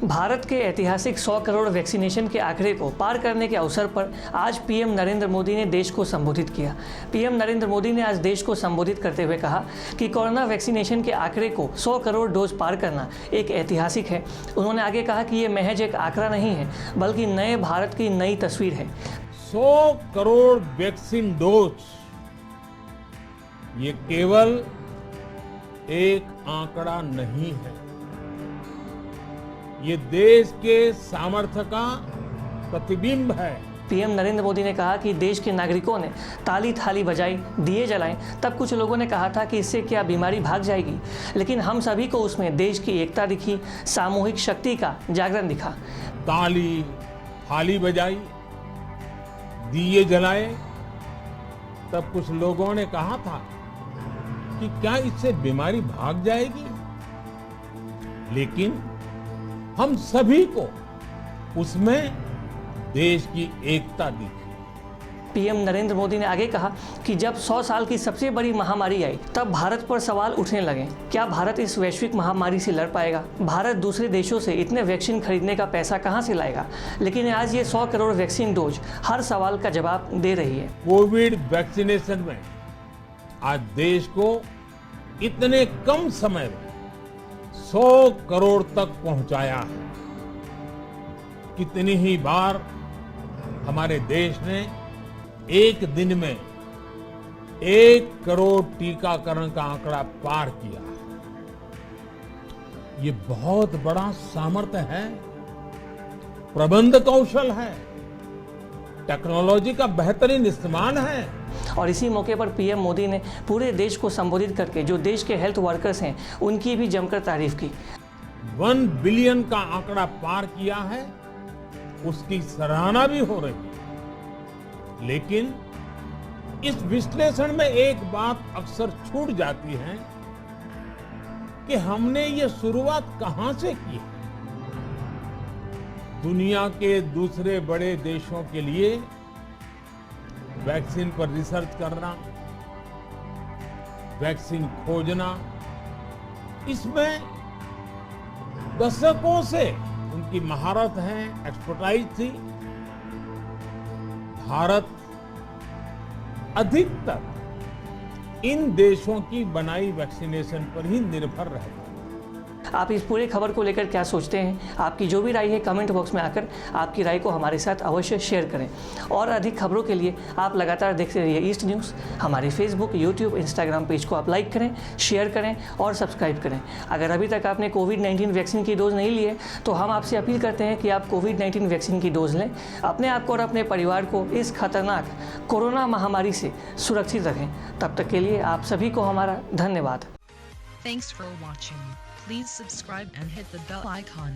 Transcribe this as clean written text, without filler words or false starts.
भारत के ऐतिहासिक 100 करोड़ वैक्सीनेशन के आंकड़े को पार करने के अवसर पर आज पीएम नरेंद्र मोदी ने देश को संबोधित किया। पीएम नरेंद्र मोदी ने आज देश को संबोधित करते हुए कहा कि कोरोना वैक्सीनेशन के आंकड़े को 100 करोड़ डोज पार करना एक ऐतिहासिक है। उन्होंने आगे कहा कि ये महज एक आंकड़ा नहीं है, बल्कि नए भारत की नई तस्वीर है। 100 करोड़ वैक्सीन डोज ये केवल एक आंकड़ा नहीं है, ये देश के सामर्थ्य का प्रतिबिंब है। पीएम नरेंद्र मोदी ने कहा कि देश के नागरिकों ने ताली थाली बजाई, दिए जलाएं, तब कुछ लोगों ने कहा था कि इससे क्या बीमारी भाग जाएगी, लेकिन हम सभी को उसमें देश की एकता दिखी, सामूहिक शक्ति का जागरण दिखा। ताली थाली बजाई, दिए जलाए, तब कुछ लोगों ने कहा था कि क्या इससे बीमारी भाग जाएगी, लेकिन हम सभी को उसमें देश की एकता दिखी। पीएम नरेंद्र मोदी ने आगे कहा कि जब 100 साल की सबसे बड़ी महामारी आई, तब भारत पर सवाल उठने लगे, क्या भारत इस वैश्विक महामारी से लड़ पाएगा? भारत दूसरे देशों से इतने वैक्सीन खरीदने का पैसा कहां से लाएगा? लेकिन आज ये 100 करोड़ वैक्सीन डोज हर सवाल का जवाब दे रही है। कोविड वैक्सीनेशन में आज देश को इतने कम समय में 100 करोड़ तक पहुंचाया है। कितनी ही बार हमारे देश ने एक दिन में 1 करोड़ टीकाकरण का आंकड़ा पार किया। ये बहुत बड़ा सामर्थ्य है, प्रबंध कौशल है, टेक्नोलॉजी का बेहतरीन इस्तेमाल है। और इसी मौके पर पीएम मोदी ने पूरे देश को संबोधित करके जो देश के हेल्थ वर्कर्स हैं, उनकी भी जमकर तारीफ की। 1 बिलियन का आंकड़ा पार किया है, उसकी सराहना भी हो रही है। लेकिन इस विश्लेषण में एक बात अक्सर छूट जाती है कि हमने ये शुरुआत कहां से की। दुनिया के दूसरे बड़े देशों के लिए वैक्सीन पर रिसर्च करना, वैक्सीन खोजना, इसमें दशकों से उनकी महारत है, एक्सपर्टाइज थी। भारत अधिकतर इन देशों की बनाई वैक्सीनेशन पर ही निर्भर रहता है। आप इस पूरे खबर को लेकर क्या सोचते हैं? आपकी जो भी राय है कमेंट बॉक्स में आकर आपकी राय को हमारे साथ अवश्य शेयर करें। और अधिक खबरों के लिए आप लगातार देखते रहिए ईस्ट न्यूज़। हमारे फेसबुक, यूट्यूब, इंस्टाग्राम पेज को आप लाइक करें, शेयर करें और सब्सक्राइब करें। अगर अभी तक आपने कोविड-19 वैक्सीन की डोज नहीं ली है, तो हम आपसे अपील करते हैं कि आप कोविड-19 वैक्सीन की डोज लें, अपने आप को और अपने परिवार को इस खतरनाक कोरोना महामारी से सुरक्षित रखें। तब तक के लिए आप सभी को हमारा धन्यवाद। Thanks for watching. Please subscribe and hit the bell icon.